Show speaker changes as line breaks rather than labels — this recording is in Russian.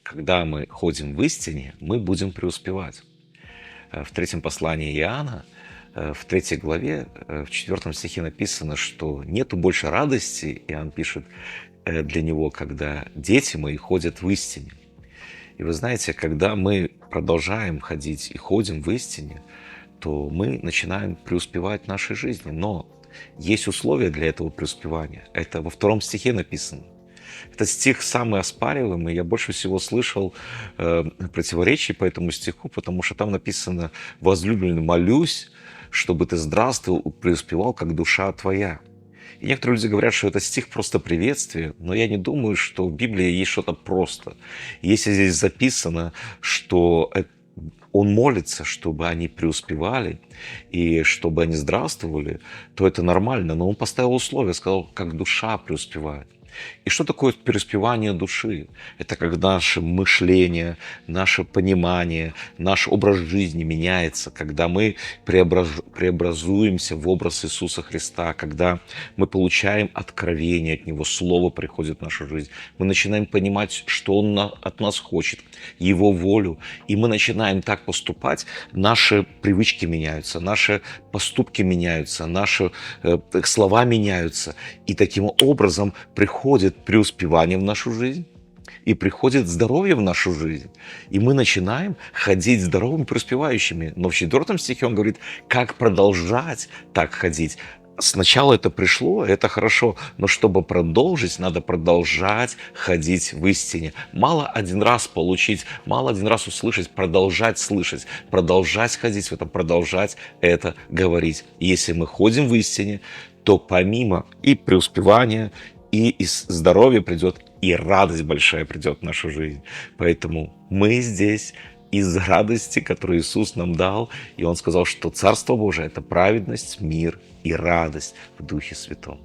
когда мы ходим в истине, мы будем преуспевать. В третьем послании Иоанна, в 3 главе, в 4 стихе написано, что нету больше радости, Иоанн пишет для него, когда дети мои ходят в истине. И вы знаете, когда мы продолжаем ходить и ходим в истине, то мы начинаем преуспевать в нашей жизни. Но есть условия для этого преуспевания. Это во 2 стихе написано. Этот стих самый оспариваемый. Я больше всего слышал противоречий по этому стиху, потому что там написано: «Возлюбленный, молюсь, чтобы ты здравствовал и преуспевал, как душа твоя». И некоторые люди говорят, что это стих просто приветствие, но я не думаю, что в Библии есть что-то просто. Если здесь записано, что он молится, чтобы они преуспевали и чтобы они здравствовали, то это нормально. Но он поставил условия, сказал, как душа преуспевает. И что такое преуспевание души? Это когда наше мышление, наше понимание, наш образ жизни меняется, когда мы преобразуемся в образ Иисуса Христа, когда мы получаем откровение от Него, Слово приходит в нашу жизнь. Мы начинаем понимать, что Он от нас хочет, Его волю, и мы начинаем так поступать, наши привычки меняются, наши поступки меняются, наши слова меняются, и таким образом приходит преуспевание в нашу жизнь, и приходит здоровье в нашу жизнь. И мы начинаем ходить здоровыми, преуспевающими. Но в 4 стихе он говорит, как продолжать так ходить. Сначала это пришло, это хорошо, но чтобы продолжить, надо продолжать ходить в истине. Мало один раз получить, мало один раз услышать, продолжать слышать, продолжать ходить в этом, продолжать это говорить. И если мы ходим в истине, то помимо и преуспевания, и из здоровья придет, и радость большая придет в нашу жизнь. Поэтому мы здесь из радости, которую Иисус нам дал, и Он сказал, что Царство Божие – это праведность, мир и радость в Духе Святом.